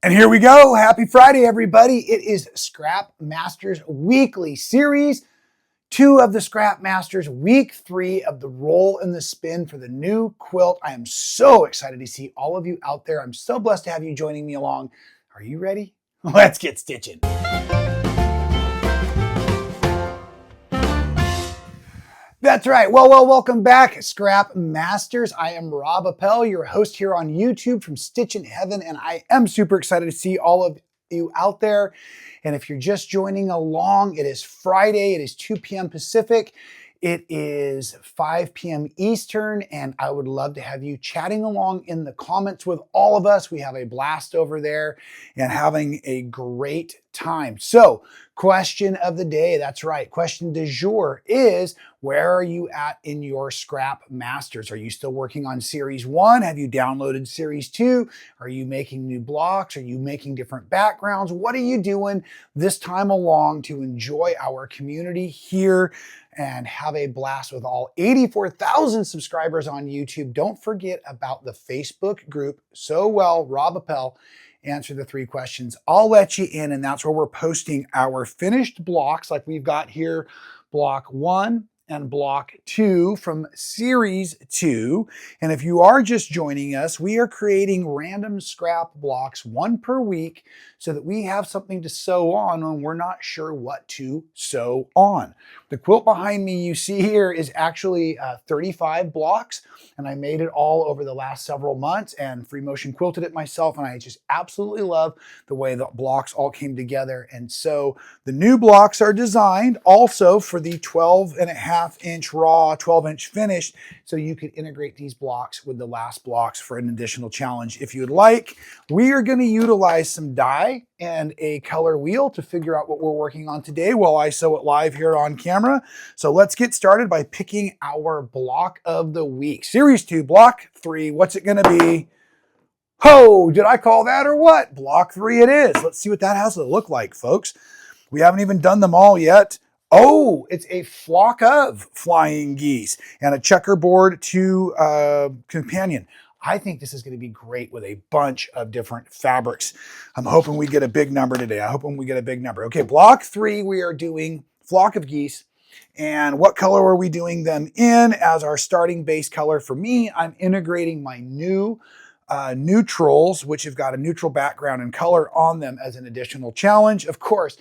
And here we go. Happy Friday, everybody. It is Scrap Masters Weekly Series 2 of the Scrap Masters, Week 3 of the roll and the spin for the new quilt. I am so excited to see all of you out there. I'm so blessed to have you joining me along. Are you ready? Let's get stitching. That's right. Well, welcome back, Scrap Masters. I am Rob Appell, your host here on YouTube from Stitchin Heaven, and I am super excited to see all of you out there. And if you're just joining along, it is Friday. It is 2 p.m. Pacific. It is 5 p.m. Eastern, and I would love to have you chatting along in the comments with all of us. We have a blast over there and having a great time. So, question of the day, that's right. Question du jour is, where are you at in your Scrap Masters? Are you still working on Series 1? Have you downloaded Series 2? Are you making new blocks? Are you making different backgrounds? What are you doing this time along to enjoy our community here and have a blast with all 84,000 subscribers on YouTube? Don't forget about the Facebook group, Rob Appell. Answer the 3 questions. I'll let you in, and that's where we're posting our finished blocks like we've got here, block 1 and block 2 from Series 2. And if you are just joining us, we are creating random scrap blocks, 1 per week, so that we have something to sew on when we're not sure what to sew on. The quilt behind me you see here is actually 35 blocks, and I made it all over the last several months and free motion quilted it myself, and I just absolutely love the way the blocks all came together. And so the new blocks are designed also for the 12.5-inch raw, 12-inch finished, so you could integrate these blocks with the last blocks for an additional challenge if you'd like. We are going to utilize some dye and a color wheel to figure out what we're working on today while I sew it live here on camera. So let's get started by picking our block of the week. Series 2, block 3, what's it going to be? Ho, did I call that or what? Block 3 it is. Let's see what that has to look like, folks. We haven't even done them all yet. Oh, it's a flock of flying geese and a checkerboard to companion. I think this is going to be great with a bunch of different fabrics. I'm hoping we get a big number today. Okay, block 3, we are doing flock of geese. And what color are we doing them in as our starting base color? For me, I'm integrating my new neutrals, which have got a neutral background and color on them as an additional challenge. Of course,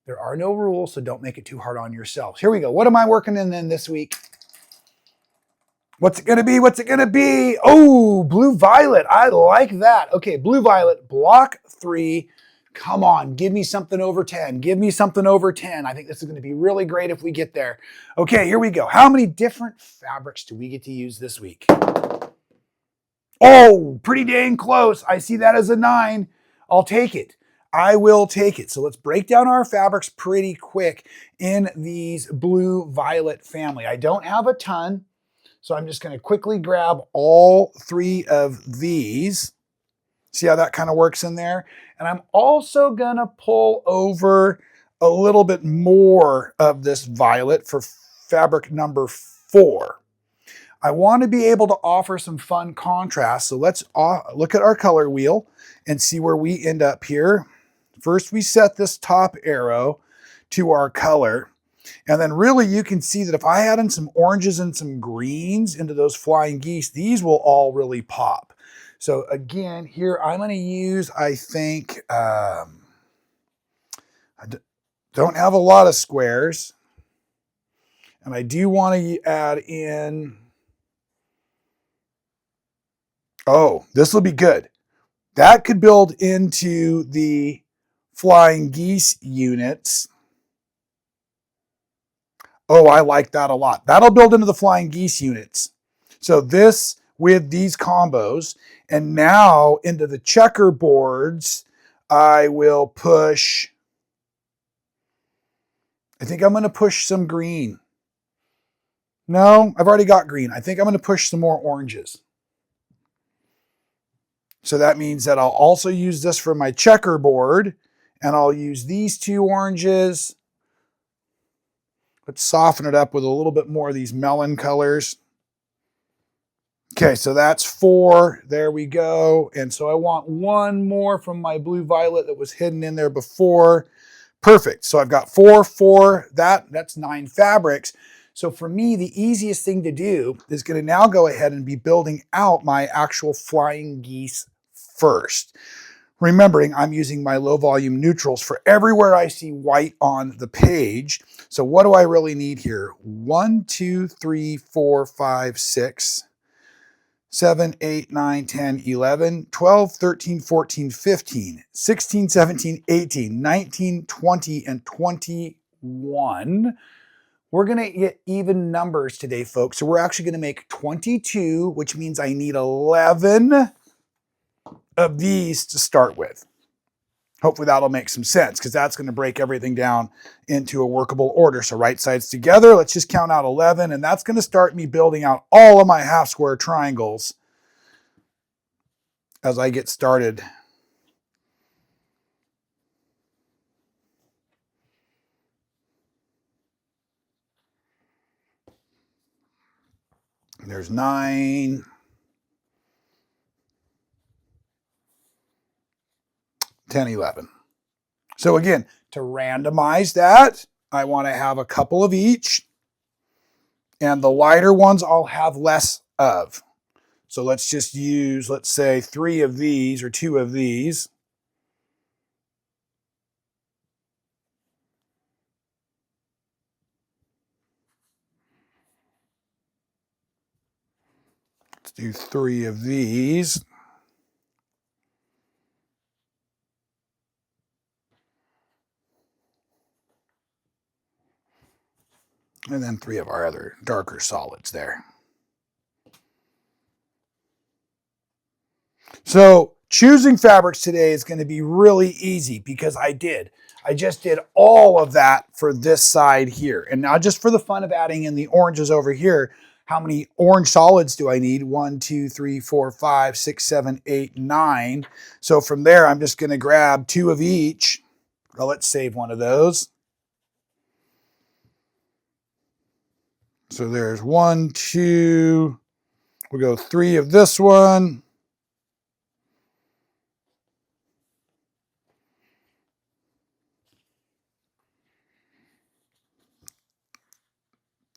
there are no rules, so don't make it too hard on yourselves. Here we go. What am I working in then this week? What's it gonna be? What's it gonna be? Oh, blue violet. I like that. Okay, blue violet, block 3. Come on, give me something over 10. Give me something over 10. I think this is gonna be really great if we get there. Okay, here we go. How many different fabrics do we get to use this week? Oh, pretty dang close. I see that as a 9. I'll take it. I will take it. So let's break down our fabrics pretty quick in these blue violet family. I don't have a ton, so I'm just going to quickly grab all 3 of these. See how that kind of works in there? And I'm also going to pull over a little bit more of this violet for fabric number 4. I want to be able to offer some fun contrast. So let's look at our color wheel and see where we end up here. First, we set this top arrow to our color. And then really you can see that if I add in some oranges and some greens into those flying geese, these will all really pop. So again, here I'm going to use, I think, I don't have a lot of squares. And I do want to add in, oh, this will be good. That could build into the flying geese units. Oh, I like that a lot. That'll build into the flying geese units. So this with these combos, and now into the checkerboards, I will push, I think I'm going to push some green. No, I've already got green. I think I'm going to push some more oranges. So that means that I'll also use this for my checkerboard, and I'll use these 2 oranges. Let's soften it up with a little bit more of these melon colors. Okay, so that's 4. There we go. And so I want one more from my blue violet that was hidden in there before. Perfect. So I've got 4, 4. That's 9 fabrics. So for me, the easiest thing to do is going to now go ahead and be building out my actual flying geese first. Remembering I'm using my low volume neutrals for everywhere I see white on the page. So what do I really need here? 1, 2, 3, 4, 5, 6, 7, 8, 9, 10, 11, 12, 13, 14, 15, 16, 17, 18, 19, 20, and 21. We're going to get even numbers today, folks. So we're actually going to make 22, which means I need 11 of these to start with. Hopefully that'll make some sense because that's going to break everything down into a workable order. So right sides together, let's just count out 11, and that's going to start me building out all of my half square triangles as I get started. There's 9. 10, 11. So again, to randomize that, I want to have a couple of each. And the lighter ones I'll have less of. So let's just use, let's say 3 of these or 2 of these. Let's do 3 of these. And then 3 of our other darker solids there. So choosing fabrics today is going to be really easy because I just did all of that for this side here. And now just for the fun of adding in the oranges over here, how many orange solids do I need? 1, 2, 3, 4, 5, 6, 7, 8, 9. So from there, I'm just going to grab 2 of each. Well, let's save one of those. So there's 1, 2, we'll go 3 of this one.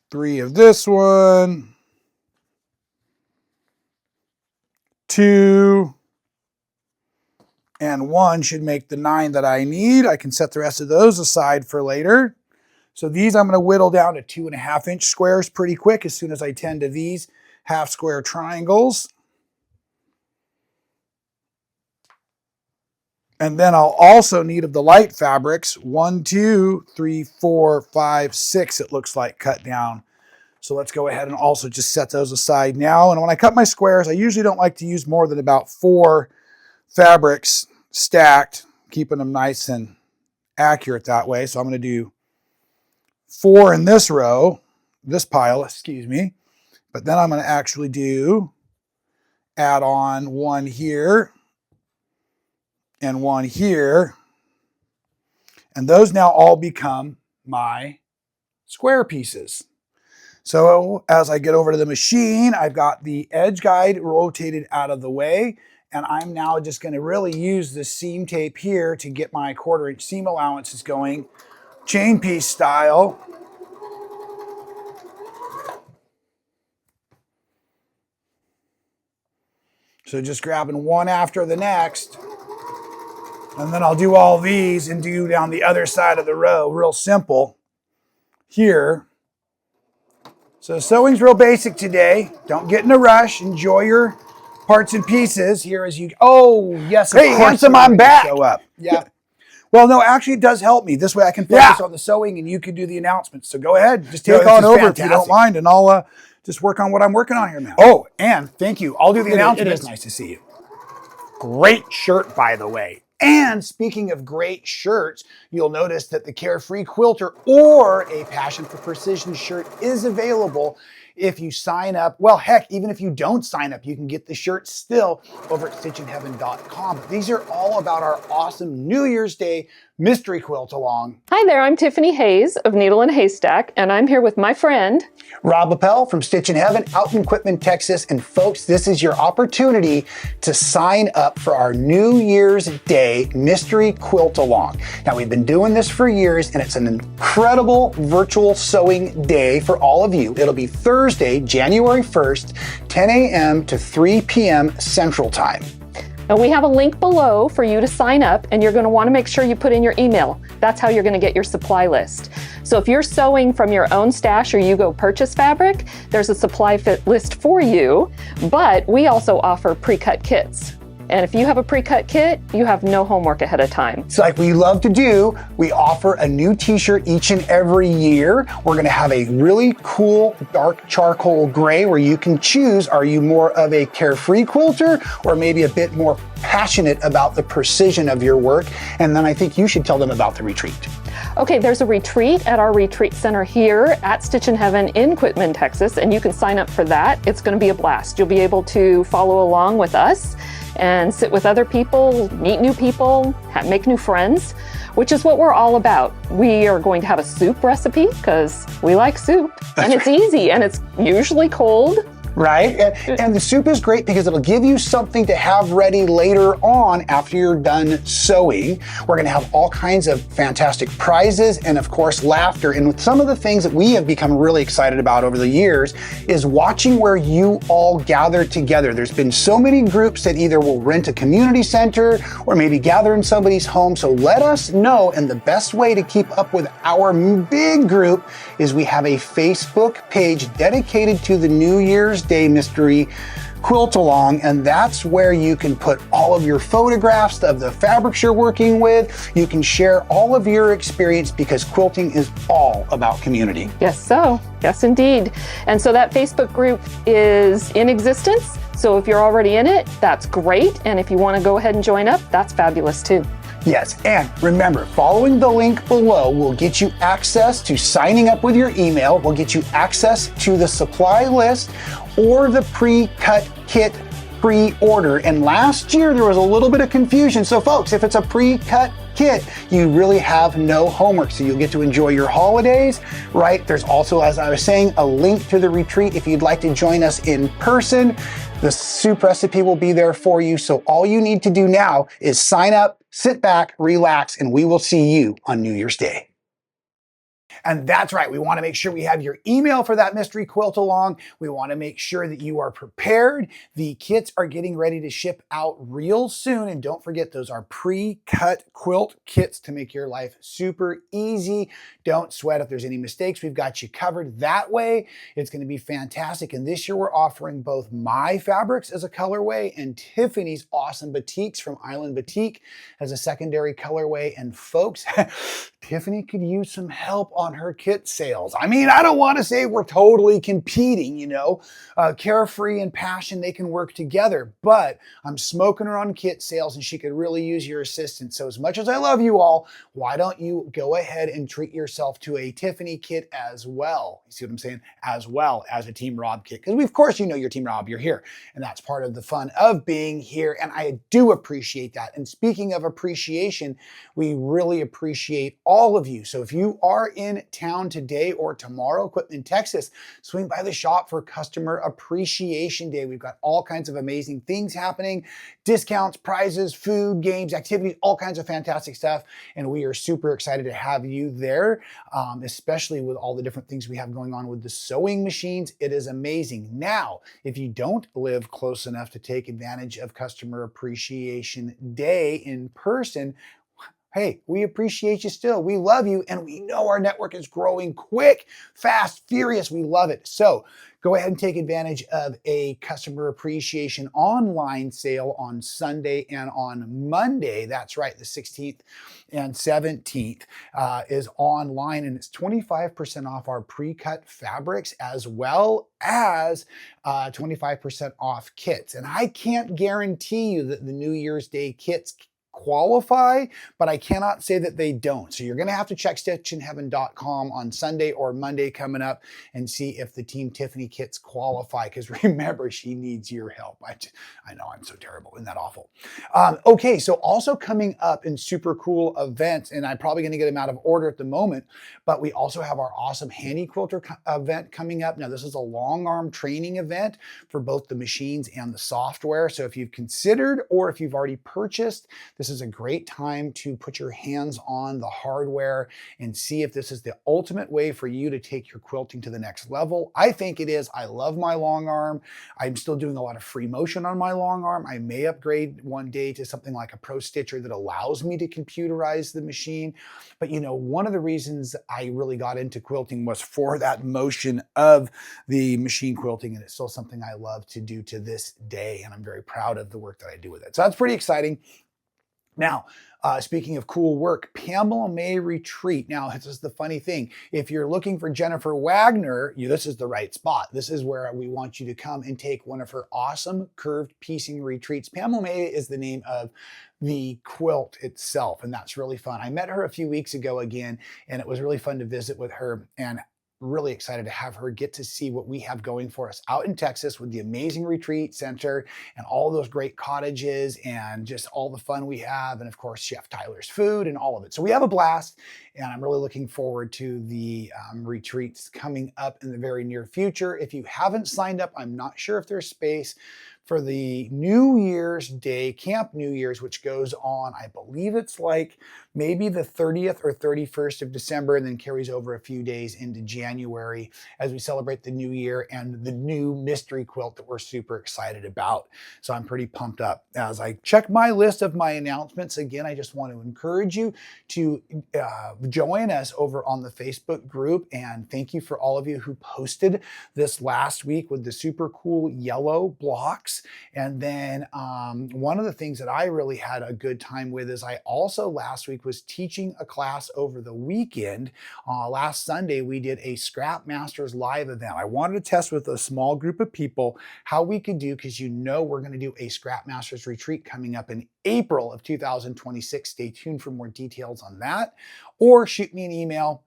Three of this one. 2 and 1 should make the 9 that I need. I can set the rest of those aside for later. So these I'm going to whittle down to 2.5-inch squares pretty quick as soon as I tend to these half square triangles. And then I'll also need of the light fabrics 1, 2, 3, 4, 5, 6 it looks like cut down. So let's go ahead and also just set those aside now. And when I cut my squares, I usually don't like to use more than about 4 fabrics stacked, keeping them nice and accurate that way. So I'm going to do 4 in this row, this pile, excuse me. But then I'm going to actually add on 1 here and 1 here. And those now all become my square pieces. So as I get over to the machine, I've got the edge guide rotated out of the way. And I'm now just going to really use this seam tape here to get my 1/4-inch seam allowances going, chain piece style. So just grabbing one after the next. And then I'll do all these and do down the other side of the row. Real simple here. So sewing's real basic today. Don't get in a rush. Enjoy your parts and pieces here as you, oh yes, Hey, handsome, I'm back. Show up. Yeah. Well, no, actually it does help me. This way I can focus on the sewing and you can do the announcements. So go ahead, just take on over if you don't mind, and I'll just work on what I'm working on here now. Oh, and thank you. I'll do the announcements. It is nice to see you. Great shirt, by the way. And speaking of great shirts, you'll notice that the Carefree Quilter or a Passion for Precision shirt is available if you sign up. Well, heck, even if you don't sign up, you can get the shirt still over at stitchinheaven.com. But these are all about our awesome New Year's Day mystery quilt along. Hi there, I'm Tiffany Hayes of Needle and Haystack, and I'm here with my friend Rob Appell from Stitchin Heaven out in Quitman, Texas. And folks, this is your opportunity to sign up for our New Year's Day mystery quilt along. Now, we've been doing this for years, and it's an incredible virtual sewing day for all of you. It'll be Thursday, January 1st, 10 a.m. to 3 p.m. Central Time. And we have a link below for you to sign up, and you're going to want to make sure you put in your email. That's how you're going to get your supply list. So if you're sewing from your own stash or you go purchase fabric, there's a supply list for you, but we also offer pre-cut kits. And if you have a pre-cut kit, you have no homework ahead of time. It's like we love to do. We offer a new t-shirt each and every year. We're going to have a really cool dark charcoal gray where you can choose, are you more of a carefree quilter or maybe a bit more passionate about the precision of your work? And then I think you should tell them about the retreat. Okay, there's a retreat at our retreat center here at Stitchin Heaven in Quitman, Texas, and you can sign up for that. It's going to be a blast. You'll be able to follow along with us and sit with other people, meet new people, make new friends, which is what we're all about. We are going to have a soup recipe because we like soup, and it's easy, and it's usually cold. Right? And the soup is great because it'll give you something to have ready later on after you're done sewing. We're going to have all kinds of fantastic prizes and, of course, laughter. And with some of the things that we have become really excited about over the years is watching where you all gather together. There's been so many groups that either will rent a community center or maybe gather in somebody's home. So let us know. And the best way to keep up with our big group is we have a Facebook page dedicated to the New Year's Day mystery quilt along, and that's where you can put all of your photographs of the fabrics you're working with. You can share all of your experience because quilting is all about community. Yes indeed. And so that Facebook group is in existence. So if you're already in it, that's great. And if you want to go ahead and join up, that's fabulous too. Yes, and remember, following the link below will get you access to signing up with your email, will get you access to the supply list or the pre-cut kit pre-order. And last year there was a little bit of confusion. So folks, if it's a pre-cut kit, you really have no homework. So you'll get to enjoy your holidays, right? There's also, as I was saying, a link to the retreat if you'd like to join us in person. The soup recipe will be there for you. So all you need to do now is sign up, sit back, relax, and we will see you on New Year's Day. And that's right. We want to make sure we have your email for that mystery quilt along. We want to make sure that you are prepared. The kits are getting ready to ship out real soon. And don't forget, those are pre-cut quilt kits to make your life super easy. Don't sweat if there's any mistakes. We've got you covered that way. It's going to be fantastic. And this year we're offering both my fabrics as a colorway and Tiffany's awesome batiks from Island Batik as a secondary colorway. And folks, Tiffany could use some help on her kit sales. I mean, I don't want to say we're totally competing, you know, Carefree and Passion, they can work together, but I'm smoking her on kit sales and she could really use your assistance. So as much as I love you all, why don't you go ahead and treat yourself to a Tiffany kit as well? You see what I'm saying? As well as a Team Rob kit. Because of course, you know, you're Team Rob, you're here. And that's part of the fun of being here. And I do appreciate that. And speaking of appreciation, we really appreciate all of you. So if you are in town today or tomorrow, Quitman, Texas, swing by the shop for Customer Appreciation Day. We've got all kinds of amazing things happening, discounts, prizes, food, games, activities, all kinds of fantastic stuff. And we are super excited to have you there, especially with all the different things we have going on with the sewing machines. It is amazing. Now, if you don't live close enough to take advantage of Customer Appreciation Day in person, hey, we appreciate you still. We love you, and we know our network is growing quick, fast, furious. We love it. So go ahead and take advantage of a Customer Appreciation online sale on Sunday and on Monday. That's right, the 16th and 17th is online, and it's 25% off our pre-cut fabrics as well as 25% off kits. And I can't guarantee you that the New Year's Day kits qualify, but I cannot say that they don't. So you're going to have to check stitchinheaven.com on Sunday or Monday coming up and see if the Team Tiffany kits qualify, because remember, she needs your help. I know I'm so terrible. Isn't that awful? Okay, so also coming up in super cool events, and I'm probably going to get them out of order at the moment, but we also have our awesome Handy Quilter event coming up. Now, this is a long arm training event for both the machines and the software. So if you've considered or if you've already purchased, this is a great time to put your hands on the hardware and see if this is the ultimate way for you to take your quilting to the next level. I think it is. I love my long arm. I'm still doing a lot of free motion on my long arm. I may upgrade one day to something like a Pro Stitcher that allows me to computerize the machine. But you know, one of the reasons I really got into quilting was for that motion of the machine quilting, and it's still something I love to do to this day, and I'm very proud of the work that I do with it. So that's pretty exciting. Now, speaking of cool work, Pamela May Retreat. Now, this is the funny thing. If you're looking for Jennifer Wagner, this is the right spot. This is where we want you to come and take one of her awesome curved piecing retreats. Pamela May is the name of the quilt itself, and that's really fun. I met her a few weeks ago again, and it was really fun to visit with her, and really excited to have her get to see what we have going for us out in Texas with the amazing retreat center and all those great cottages and just all the fun we have. And of course, Chef Tyler's food and all of it. So we have a blast, and I'm really looking forward to the retreats coming up in the very near future. If you haven't signed up, I'm not sure if there's space for the New Year's Day, Camp New Year's, which goes on, I believe it's like maybe the 30th or 31st of December, and then carries over a few days into January as we celebrate the new year and the new mystery quilt that we're super excited about. So I'm pretty pumped up. As I check my list of my announcements, again, I just want to encourage you to join us over on the Facebook group, and thank you for all of you who posted this last week with the super cool yellow blocks. And then one of the things that I really had a good time with is I also last week was teaching a class over the weekend. Last Sunday, we did a Scrap Masters live event. I wanted to test with a small group of people how we could do, because you know we're going to do a Scrap Masters retreat coming up in April of 2026. Stay tuned for more details on that, or shoot me an email.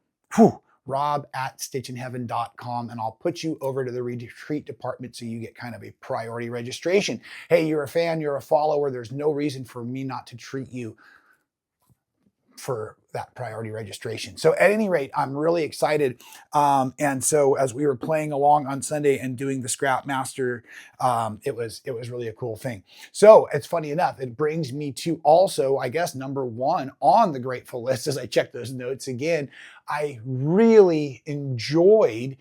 Rob@stitchinheaven.com, and I'll put you over to the retreat department so you get kind of a priority registration. Hey, you're a fan, you're a follower, there's no reason for me not to treat you for that priority registration. So at any rate, I'm really excited. And so as we were playing along on Sunday and doing the Scrap Master, it was really a cool thing. So it's funny enough, it brings me to also, I guess, number one on the grateful list as I check those notes again. I really enjoyed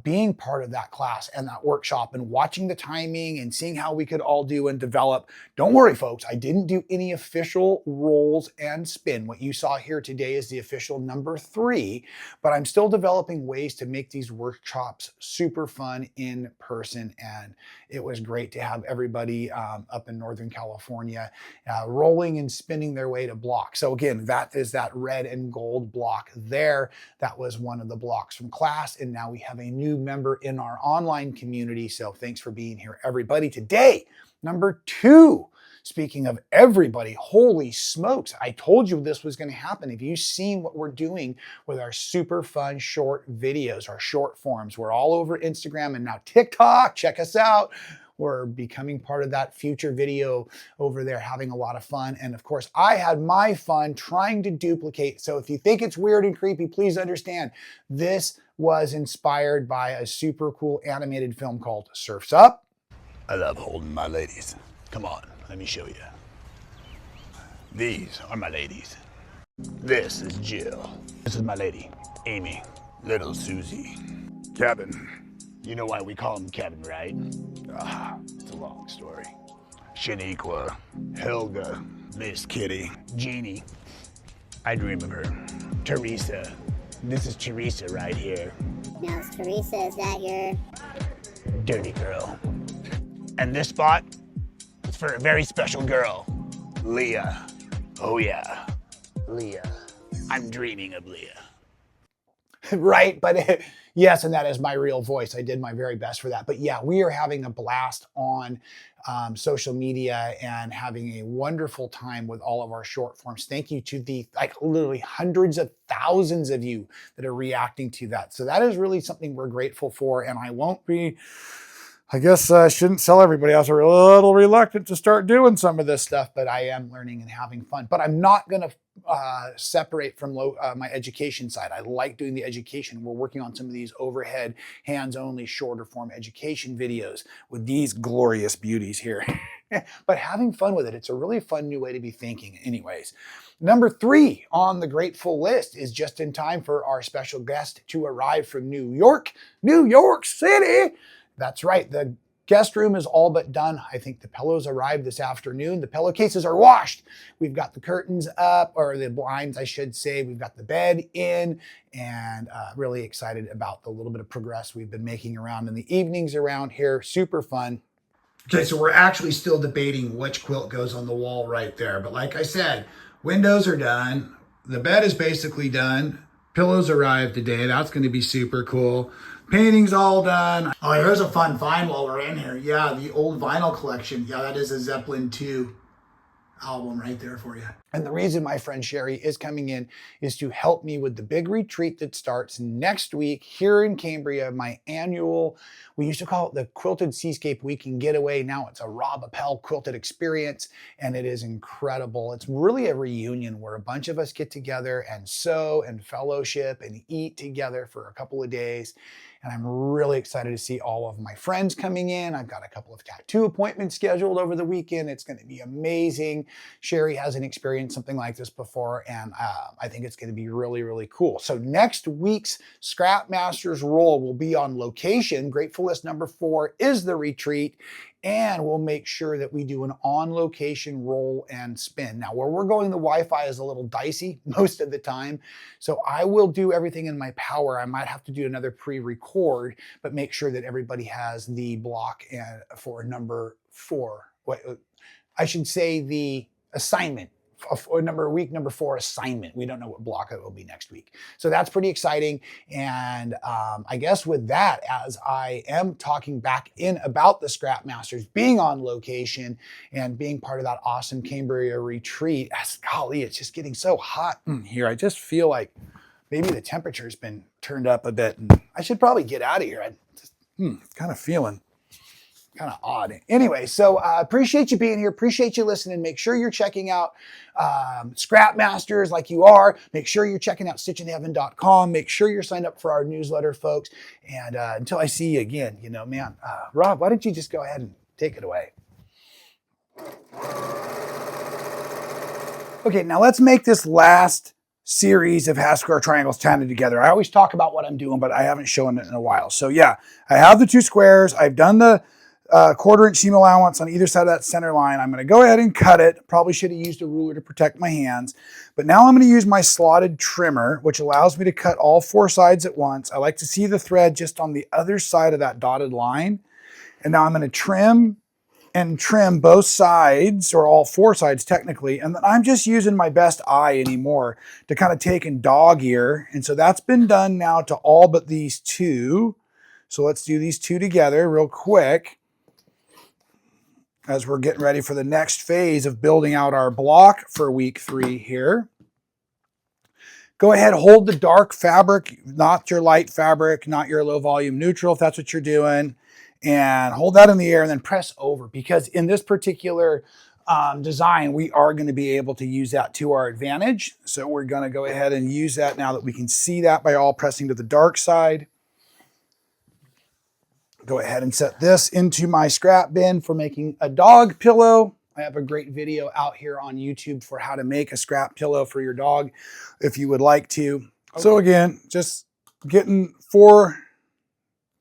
being part of that class and that workshop and watching the timing and seeing how we could all do and develop. Don't worry, folks, I didn't do any official rolls and spin. What you saw here today is the official number 3, but I'm still developing ways to make these workshops super fun in person. And it was great to have everybody up in Northern California rolling and spinning their way to block. So again, that is that red and gold block there. That was one of the blocks from class. And now we have a new member in our online community. So thanks for being here, everybody. Today, number 2. Speaking of everybody, holy smokes, I told you this was going to happen. Have you seen what we're doing with our super fun short videos, our short forms? We're all over Instagram and now TikTok. Check us out. We're becoming part of that future video over there, having a lot of fun. And of course, I had my fun trying to duplicate. So if you think it's weird and creepy, please understand this was inspired by a super cool animated film called Surf's Up. I love holding my ladies. Come on, let me show you. These are my ladies. This is Jill. This is my lady, Amy. Little Susie. Kevin. You know why we call him Kevin, right? It's a long story. Shaniqua, Helga, Miss Kitty, Jeannie. I dream of her. Teresa. This is Teresa right here. Now, is Teresa, is that your Dirty girl. And this spot is for a very special girl, Leah. Oh yeah, Leah. I'm dreaming of Leah. Right, but yes, and that is my real voice. I did my very best for that. But yeah, we are having a blast on social media and having a wonderful time with all of our short forms. Thank you to the like literally hundreds of thousands of you that are reacting to that. So that is really something we're grateful for. And I won't be, I guess I shouldn't tell everybody. I was a little reluctant to start doing some of this stuff, but I am learning and having fun. But I'm not going to separate from my education side. I like doing the education. We're working on some of these overhead, hands-only, shorter form education videos with these glorious beauties here. But having fun with it. It's a really fun new way to be thinking anyways. Number 3 on the grateful list is just in time for our special guest to arrive from New York City. That's right. The guest room is all but done. I think the pillows arrived this afternoon. The pillowcases are washed. We've got the curtains up, or the blinds, I should say. We've got the bed in, and really excited about the little bit of progress we've been making around in the evenings around here. Super fun. Okay, so we're actually still debating which quilt goes on the wall right there. But like I said, windows are done. The bed is basically done. Pillows arrived today. That's going to be super cool. Painting's all done. Oh, here's a fun find while we're in here. Yeah, the old vinyl collection. Yeah, that is a Zeppelin 2 album right there for you. And the reason my friend Sherry is coming in is to help me with the big retreat that starts next week here in Cambria, my annual, we used to call it the Quilted Seascape Weekend Getaway. Now it's a Rob Appell quilted experience, and it is incredible. It's really a reunion where a bunch of us get together and sew and fellowship and eat together for a couple of days. And I'm really excited to see all of my friends coming in. I've got a couple of tattoo appointments scheduled over the weekend. It's going to be amazing. Sherry hasn't experienced something like this before, and I think it's going to be really, really cool. So next week's Scrap Masters roll will be on location. Grateful List number 4 is the retreat, and we'll make sure that we do an on-location roll and spin. Now, where we're going, the Wi-Fi is a little dicey most of the time, so I will do everything in my power. I might have to do another pre-record, but make sure that everybody has the block for number 4. I should say the assignment. Week number 4 assignment. We don't know what block it will be next week. So that's pretty exciting. And I guess with that, as I am talking back in about the Scrap Masters being on location and being part of that awesome Cambria retreat, golly, it's just getting so hot here. I just feel like maybe the temperature's been turned up a bit, and I should probably get out of here. I'm just kind of feeling kind of odd. Anyway, so appreciate you being here. Appreciate you listening. Make sure you're checking out Scrap Masters like you are. Make sure you're checking out stitchinheaven.com. Make sure you're signed up for our newsletter, folks. And until I see you again, Rob, why don't you just go ahead and take it away? Okay, now let's make this last series of half square triangles tanded together. I always talk about what I'm doing, but I haven't shown it in a while. So yeah, I have the 2 squares. I've done the 1/4-inch seam allowance on either side of that center line. I'm going to go ahead and cut it. Probably should have used a ruler to protect my hands, but now I'm going to use my slotted trimmer, which allows me to cut all 4 sides at once. I like to see the thread just on the other side of that dotted line. And now I'm going to trim and trim both sides, or all 4 sides technically, and then I'm just using my best eye anymore to kind of take and dog ear. And so that's been done now to all but these 2. So let's do these 2 together real quick as we're getting ready for the next phase of building out our block for week 3 here. Go ahead, hold the dark fabric, not your light fabric, not your low volume neutral if that's what you're doing, and hold that in the air and then press over, because in this particular design, we are going to be able to use that to our advantage. So we're going to go ahead and use that now that we can see that by all pressing to the dark side. Go ahead and set this into my scrap bin for making a dog pillow. I have a great video out here on YouTube for how to make a scrap pillow for your dog if you would like to. Okay. So again, just getting 4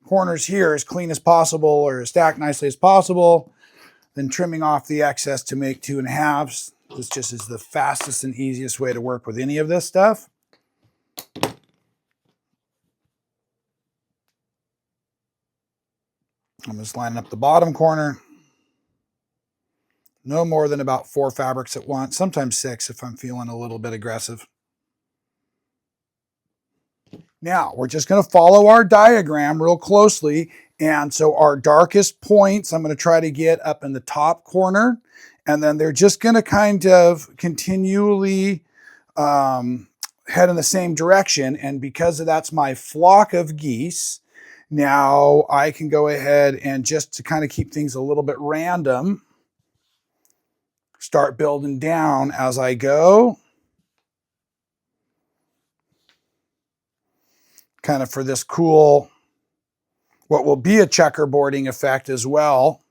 corners here as clean as possible, or stacked nicely as possible, then trimming off the excess to make 2 1/2. This just is the fastest and easiest way to work with any of this stuff. I'm just lining up the bottom corner. No more than about 4 fabrics at once, sometimes 6 if I'm feeling a little bit aggressive. Now, we're just going to follow our diagram real closely. And so our darkest points, I'm going to try to get up in the top corner. And then they're just going to kind of continually head in the same direction. And because that's my flock of geese, now I can go ahead and just to kind of keep things a little bit random, start building down as I go. Kind of for this cool, what will be a checkerboarding effect as well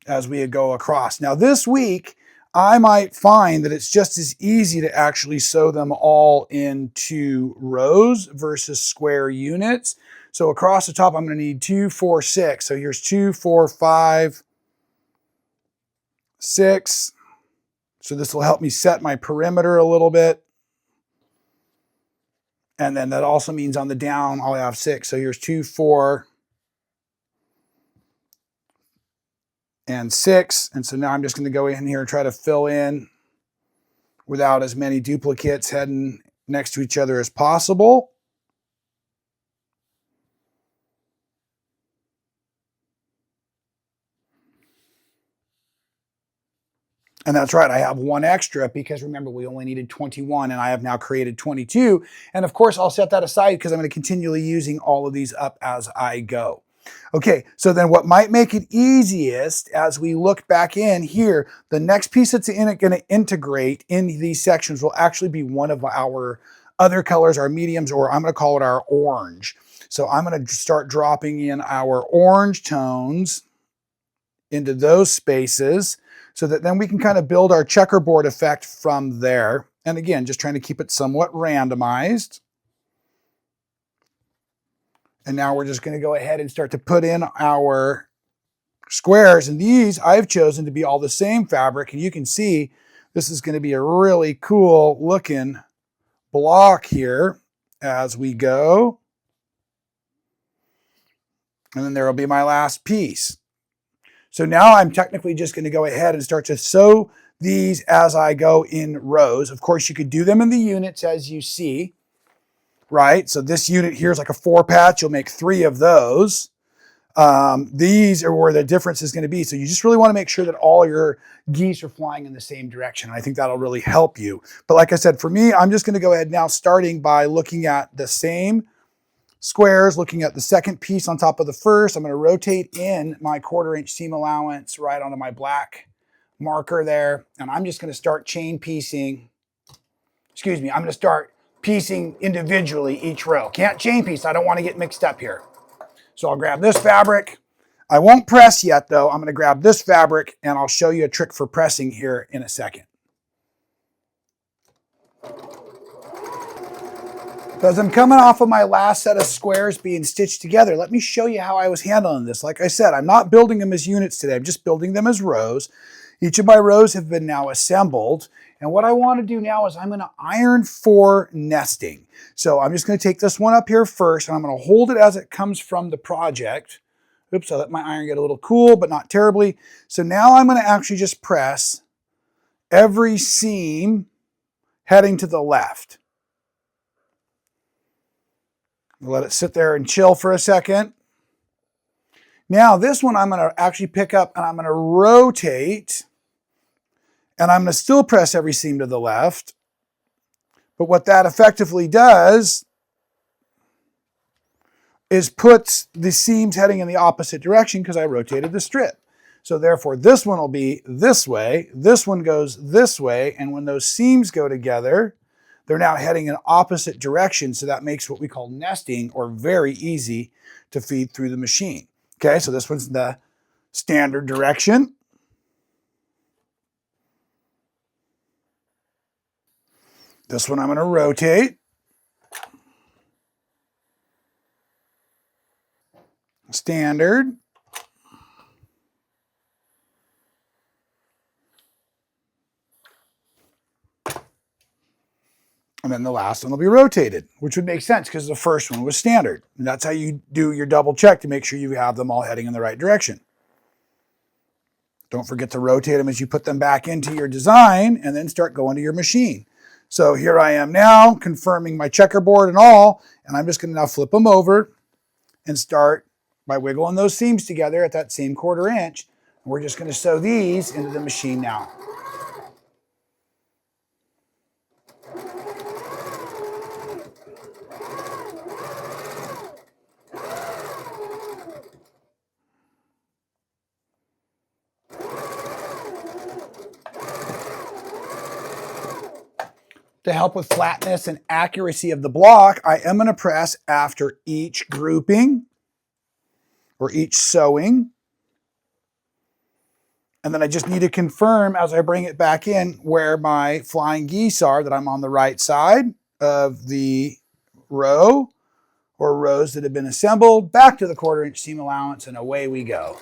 as we go across. Now this week, I might find that it's just as easy to actually sew them all into rows versus square units. So across the top, I'm going to need 2, 4, 6. So here's 2, 4, 5, 6. So this will help me set my perimeter a little bit. And then that also means on the down, I'll have 6. So here's 2, 4, and 6. And so now I'm just going to go in here and try to fill in without as many duplicates heading next to each other as possible. And that's right, I have one extra because remember, we only needed 21 and I have now created 22. And of course, I'll set that aside because I'm going to continually using all of these up as I go. Okay, so then what might make it easiest as we look back in here, the next piece that's going to integrate in these sections will actually be one of our other colors, our mediums, or I'm going to call it our orange. So I'm going to start dropping in our orange tones into those spaces so that then we can kind of build our checkerboard effect from there. And again, just trying to keep it somewhat randomized. And now we're just going to go ahead and start to put in our squares. And these I've chosen to be all the same fabric. And you can see this is going to be a really cool looking block here as we go. And then there will be my last piece. So now I'm technically just going to go ahead and start to sew these as I go in rows. Of course, you could do them in the units as you see, right? So this unit here is like a 4-patch. You'll make 3 of those. These are where the difference is going to be. So you just really want to make sure that all your geese are flying in the same direction. I think that'll really help you. But like I said, for me, I'm just going to go ahead now starting by looking at the same squares, looking at the second piece on top of the first. I'm going to rotate in my 1/4-inch seam allowance right onto my black marker there. And I'm just going to start chain piecing. I'm going to start piecing individually each row. Can't chain piece. I don't want to get mixed up here. So I'll grab this fabric. I won't press yet though. I'm going to grab this fabric and I'll show you a trick for pressing here in a second. As I'm coming off of my last set of squares being stitched together, let me show you how I was handling this. Like I said, I'm not building them as units today. I'm just building them as rows. Each of my rows have been now assembled. And what I want to do now is I'm going to iron for nesting. So I'm just going to take this one up here first and I'm going to hold it as it comes from the project. Oops, I let my iron get a little cool, but not terribly. So now I'm going to actually just press every seam heading to the left. Let it sit there and chill for a second. Now this one I'm going to actually pick up and I'm going to rotate and I'm going to still press every seam to the left. But what that effectively does is puts the seams heading in the opposite direction because I rotated the strip. So therefore this one will be this way, this one goes this way, and when those seams go together, they're now heading in opposite directions, so that makes what we call nesting, or very easy to feed through the machine. Okay, so this one's the standard direction. This one I'm going to rotate. Standard. And then the last one will be rotated, which would make sense because the first one was standard. And that's how you do your double check to make sure you have them all heading in the right direction. Don't forget to rotate them as you put them back into your design and then start going to your machine. So here I am now confirming my checkerboard and all, and I'm just going to now flip them over and start by wiggling those seams together at that same 1/4 inch. And we're just going to sew these into the machine now. To help with flatness and accuracy of the block, I am going to press after each grouping or each sewing. And then I just need to confirm as I bring it back in where my flying geese are, that I'm on the right side of the row or rows that have been assembled, back to the 1/4 inch seam allowance, and away we go.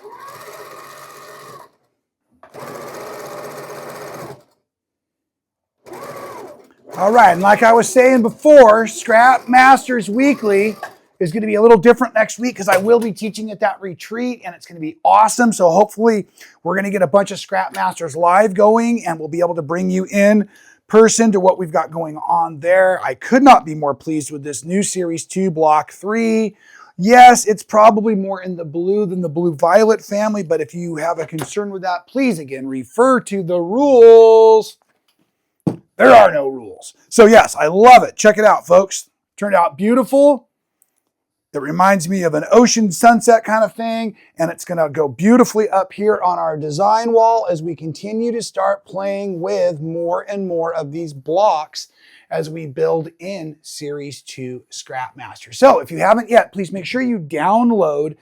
All right, and like I was saying before, Scrap Masters Weekly is going to be a little different next week because I will be teaching at that retreat, and it's going to be awesome. So hopefully we're going to get a bunch of Scrap Masters live going, and we'll be able to bring you in person to what we've got going on there. I could not be more pleased with this new Series 2 Block 3. Yes, it's probably more in the blue than the blue-violet family, but if you have a concern with that, please, again, refer to the rules. There are no rules. So yes, I love it. Check it out, folks. Turned out beautiful. It reminds me of an ocean sunset kind of thing, and it's going to go beautifully up here on our design wall as we continue to start playing with more and more of these blocks as we build in Series 2 Scrap Master. So if you haven't yet, please make sure you download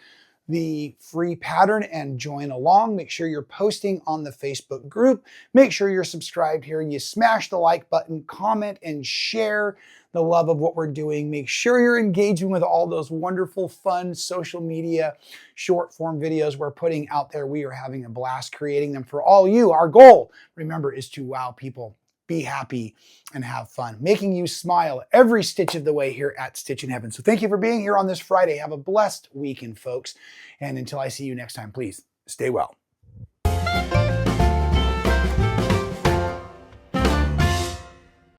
the free pattern and join along. Make sure you're posting on the Facebook group. Make sure you're subscribed here. You smash the like button, comment, and share the love of what we're doing. Make sure you're engaging with all those wonderful, fun social media short form videos we're putting out there. We are having a blast creating them for all you. Our goal, remember, is to wow people, be happy, and have fun, making you smile every stitch of the way here at Stitchin Heaven. So thank you for being here on this Friday. Have a blessed weekend, folks. And until I see you next time, please stay well.